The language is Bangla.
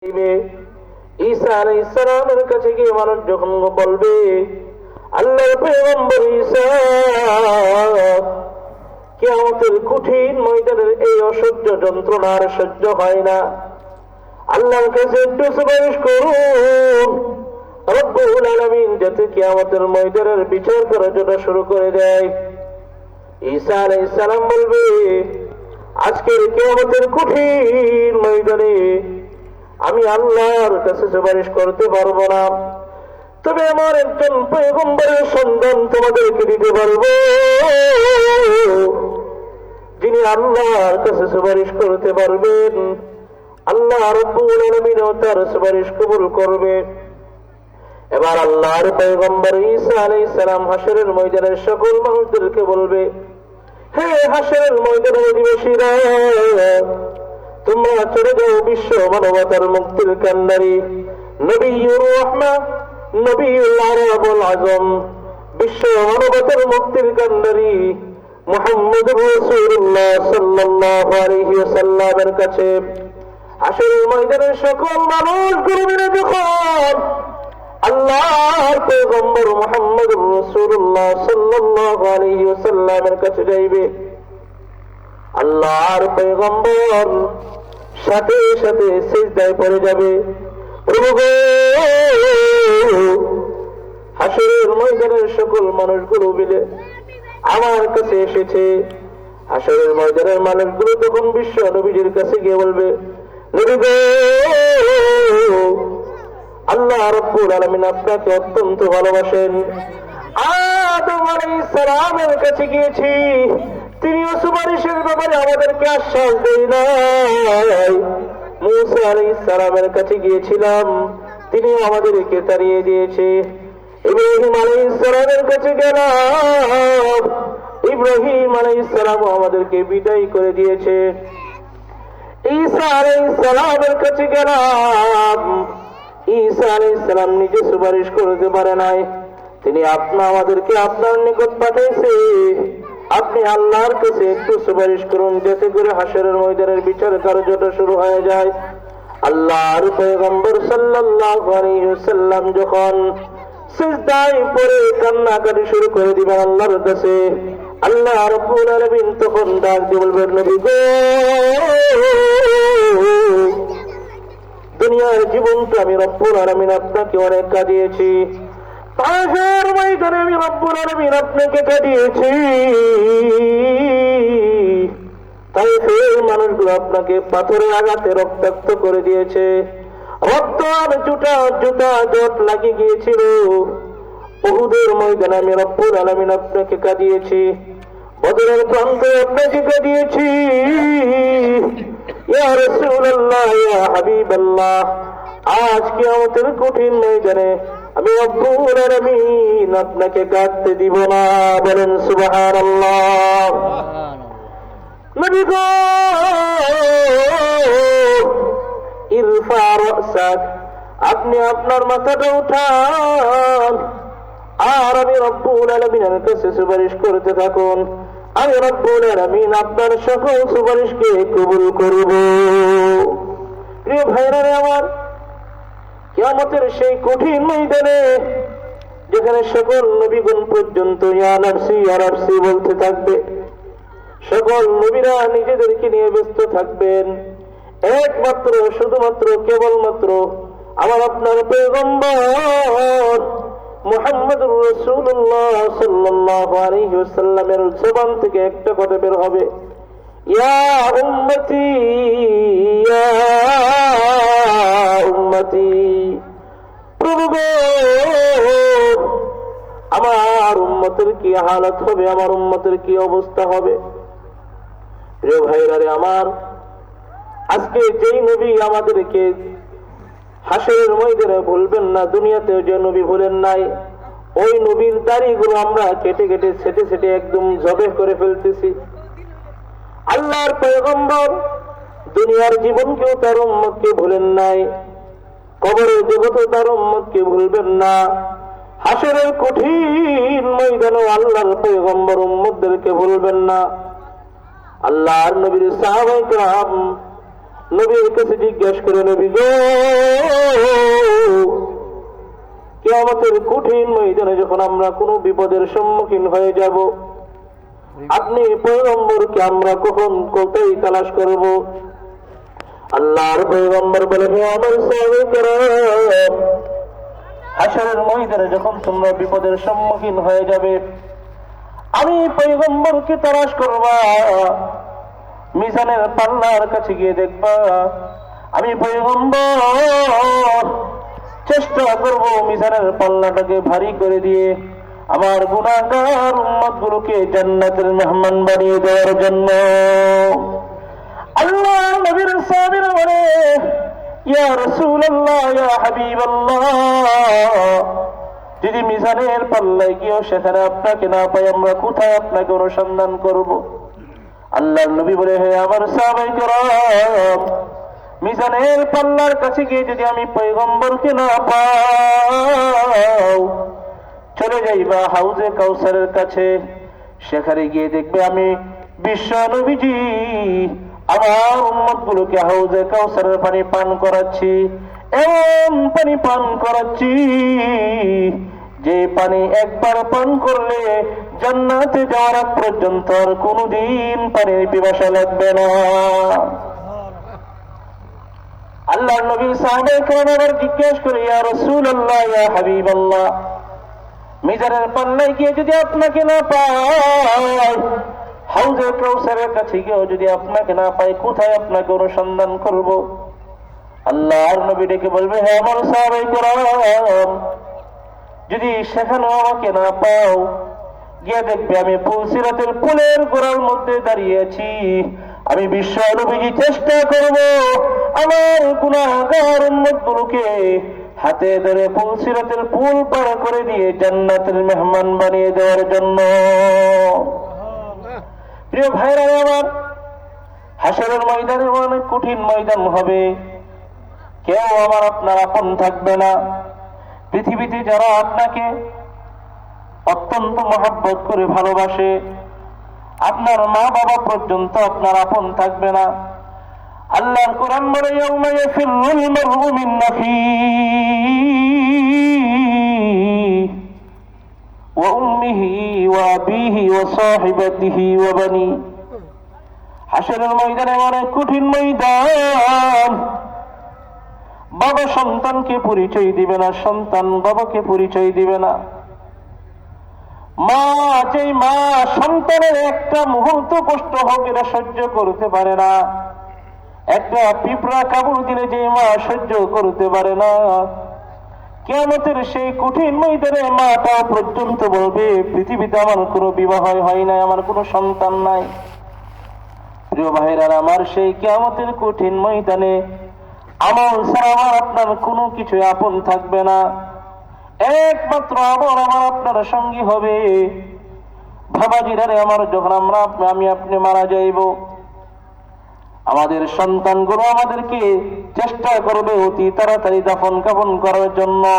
ঈসা আলাইহিস সালামের কাছে গিয়ে মানুষ যখন বলবে, আল্লাহর পয়গম্বর ঈসা, কিয়ামতের কঠিন ময়দানের এই অসহ্য যন্ত্রণা আর সহ্য হয় না, আল্লাহর কাছে একটু সুপারিশ করুন রব্বুল আলামিন যাতে কিয়ামতের ময়দানের বিচার করার জন্য শুরু করে দেয়। ঈসা আলাইহিস সালাম বলবে, আজকের কিয়ামতের কঠিন ময়দানে আমি আল্লাহর কাছে সুপারিশ করতে পারবো না, তবে আমার একজন পয়গম্বরের সন্ধান তোমাদেরকে দিতে পারবো যিনি আল্লাহর কাছে সুপারিশ করতে পারবেন। আল্লাহ রাব্বুল আলামিন তার সুপারিশ কবুল করবে। এবার আল্লাহর পয়গম্বর ঈসা আলাইহিস সালাম হাশরের ময়দানের সকল মানুষদেরকে বলবে, হে হাশরের ময়দানের অধিবাসীরা, তোমরা চলে যাও বিশ্ব মানবতার মুক্তির কান্ডারি নবিয়ুর রাহমা নবিউল আরবুল আজম, বিশ্ব মানবতার মুক্তির কান্ডারি মুহাম্মদুর রাসূলুল্লাহ সাল্লাল্লাহু আলাইহি ওয়াসাল্লামের কাছে। হাশরের ময়দানের সকল মানুষগুলো মিলে যখন আল্লাহর পয়গম্বর মুহাম্মদুর রাসূলুল্লাহ সাল্লাল্লাহু আলাইহি ওয়াসাল্লামের কাছে যাইবে, আল্লাহর পয়গম্বর সাথে সাথে সিজদায় পড়ে যাবে, প্রভু গো, হাশরের ময়দানের সকল মানুষগুলো মিলে আমার কাছে এসেছে। হাশরের ময়দানের মানুষগুলো তখন বিশ্ব নবীজির কাছে গিয়ে বলবে, নবী গো, আল্লাহ রাব্বুল আলামিন আপনাকে অত্যন্ত ভালোবাসেন। আদম আলাইহিস সালামের কাছে গিয়েছি, তিনিও সুপারিশের ব্যাপারে আমাদেরকে আশ্বাস দেয় নাই। মূসা আলাইহিস সালামের কাছে গিয়েছিলাম, তিনি আমাদেরকে তাড়িয়ে দিয়েছে। ইব্রাহিম আলাইহিস সালামের কাছে গেলাম, ইব্রাহিম আলাইহিস সালাম আমাদেরকে বিদায় করে দিয়েছে। ঈসা আলাইহিস সালামের কাছে গেলাম, ঈসা আলাইহিস সালাম নিজে সুপারিশ করতে পারে নাই, তিনি আমাদেরকে আপনার নিকট পাঠাইছে। আপনি আল্লাহর কাছে একটু সুপারিশ করুন যাতে করে হাশরের ময়দানের বিচার কার্যটা শুরু হয়ে যায়। আল্লাহর পয়গম্বর সাল্লাল্লাহু আলাইহি ওয়াসাল্লাম যখন সিজদায় পড়ে কান্নাকাটি শুরু করে দিবেন আল্লাহর কাছে, আল্লাহ রাব্বুল আলামিন তখন ডাক দিয়ে বলবেন, নবী গো, দুনিয়ার জীবনটা আমি রব্বুল আলামিন আপনাকে অনেক কাঁদিয়েছি, হাশরের ময়দানে আমি রব্বুল আলামিন আপনাকে কাঁদিয়েছি, তাই সেই মানুষগুলো আপনাকে পাথরের আঘাতে রক্তাক্ত করে দিয়েছে, রক্ত আর জুতা জট লাগিয়ে গিয়েছিল। উহুদের ময়দানে আমি রব্বুল আলামিন আপনাকে কাঁদিয়েছি, বদরের প্রান্তে আপনাকে কাঁদিয়েছি। ইয়া রাসূলুল্লাহ, ইয়া হাবিবাল্লাহ, আজ কিয়ামতের কঠিন ময়দানে আমি রব্বুল আলামিন আপনাকে কাঁদতে দিব না। বলেন সুবহানাল্লাহ। নবী গো, ইরফা রাসাক, আপনি আপনার মাথাটা উঠান আর আমি রব্বুল আলামিনের কাছে সুপারিশ করতে থাকুন, আমি রব্বুল আলামিন আপনার সকল সুপারিশকে কবুল করব। প্রিয় ভাইরা আমার, কিয়ামতের সেই কঠিন ময়দানে যেখানে সকল নবীগণ পর্যন্ত ইয়া নাফসি ইয়া নাফসি বলতে থাকবে, সকল নবীরা নিজেদেরকে নিয়ে ব্যস্ত থাকবেন, একমাত্র শুধুমাত্র কেবলমাত্র আমার আপনার পয়গম্বর মুহাম্মদুর রাসূলুল্লাহ সাল্লাল্লাহু আলাইহি ওয়াসাল্লামের জবান থেকে একটা কথা বের হবে, ইয়া উম্মতি ইয়া উম্মতি। প্রভু গো, আমার উম্মতের কি হালত হবে, আমার উম্মতের কি অবস্থা হবে। প্রিয় ভাইরা রে আমার, আজকে যেই নবী আমাদেরকে হাশরের ময়দানে ভুলবেন না, দুনিয়াতে যে নবী ভুলেন নাই, ওই নবীর দাড়িগুলো আমরা কেটে কেটে ছেটে ছেটে একদম জবেহ করে ফেলতেছি। আল্লাহর পয়গম্বর দুনিয়ার জীবনকেও তার উম্মতকে ভুলেন নাই, কবরের জগতেও তার উম্মতকে ভুলবেন না, হাশরের কঠিন ময়দানে আল্লাহর পয়গম্বর উম্মতদেরকে ভুলবেন না। আল্লাহর নবীর সাহাবায়ে কেরাম নবীর কাছে জিজ্ঞাসা করে, নবী গো, কিয়ামতের কঠিন ময়দানে যখন আমরা কোনো বিপদের সম্মুখীন হয়ে যাব, আপনি পয়গম্বরকে আমরা কখন কোথায় তালাশ করব? আল্লাহর পয়গম্বর বলে, হে আমার সাহাবায়ে হাশরের ময়দানে যখন তোমরা বিপদের সম্মুখীন হয়ে যাবে, আমি পয়গম্বরকে তালাশ করবা, মিজানের পাল্লার কাছে গিয়ে দেখবা, আমি পয়গম্বর চেষ্টা করব মিজানের পাল্লাটাকে ভারী করে দিয়ে আমার গুনাহগার উম্মতগুলোকে জান্নাতের মেহমান বানিয়ে দেওয়ার জন্য। আল্লাহ নবীর সাহাবীরা বলে, ইয়া রাসূলুল্লাহ, ইয়া হাবিবাল্লাহ, যদি মিজানের পাল্লায় গিয়েও সেখানে আপনাকে না পাই, আমরা কোথায় আপনাকে অনুসন্ধান করব? আল্লাহর নবী বলে, হে আমার সাহাবায়ে কেরাম, মিজানের পাল্লার কাছে গিয়ে যদি আমি পয়গম্বরকে না পাও, চলে যাইবা হাউজে কাউসারের কাছে, সেখানে গিয়ে দেখবে আমি বিশ্ব নবীজি আমার উম্মতগুলোকে হাউজে কাউসারের পানি পান করাচ্ছি, এমন পানি পান করাচ্ছি যে পানি একবার পান করলে জান্নাতে যাওয়ার আগ পর্যন্ত আর কোনদিন পানির পিপাসা লাগবে না। আল্লাহর নবীর সাহাবায়ে কেরাম আবার জিজ্ঞাসা করে, ইয়া রাসূলুল্লাহ, ইয়া হাবিবাল্লাহ, মিজানের পাল্লায় গিয়ে যদি আপনাকে না পাই, হাউজে কাউসারের কাছে গিয়েও যদি আপনাকে না পাই, কোথায় আপনাকে অনুসন্ধান করব? আল্লাহর নবী ডেকে বলবে, হে আমার সাহাবায়ে কেরাম, যদি সেখানেও আমাকে না পাও, গিয়ে দেখবে আমি পুলসিরাতের পুলের গোড়ার মধ্যে দাঁড়িয়ে আছি, আমি বিশ্ব নবীজি চেষ্টা করব আমার গুনাহগার উম্মতগুলোকে হাতে ধরে পুলসিরাতের পুল পার করে দিয়ে জান্নাতের মেহমান বানিয়ে দেওয়ার জন্য। প্রিয় ভাইরা আমার, হাশরের ময়দানে অনেক কঠিন ময়দান হবে, কেউ আমার আপনার আপন থাকবে না। পৃথিবীতে যারা আপনাকে অত্যন্ত মহব্বত করে ভালোবাসে, আপনার মা বাবা পর্যন্ত আপনার আপন থাকবে না। আল্লাহর কোরআন বলে, ইয়াউমা ইয়াফিরুল মারউ মিন আখিহি ওয়া উম্মিহি ওয়া আবিহি ওয়া সাহিবাতিহি ওয়া বানি। হাশরের ময়দানে অনেক কঠিন ময়দান। বাবা সন্তানকে পরিচয় দিবে না, সন্তান বাবাকে পরিচয় দিবে না। মা, যেই মা সন্তানের একটা মুহূর্ত কষ্ট হোক এটা সহ্য করতে পারে না, একটা পিঁপড়া কামড় দিলে যে মা সহ্য করতে পারে না, কিয়ামতের সেই কঠিন ময়দানে মাটা পর্যন্ত বলবে, পৃথিবীতে আমার কোনো বিবাহ হয় নাই, আমার কোনো সন্তান নাই। প্রিয় ভাইরা আমার, সেই কিয়ামতের কঠিন ময়দানে আমল ছাড়া আমার আপনার কোনো কিছু আপন থাকবে না, একমাত্র আমল আমার আপনার সঙ্গী হবে। ভাবাজিরারে আমার, যখন আমি আপনি মারা যাইব, আমাদের সন্তানগুলো আমাদেরকে চেষ্টা করবে অতি তাড়াতাড়ি দাফন কাফন করার জন্য।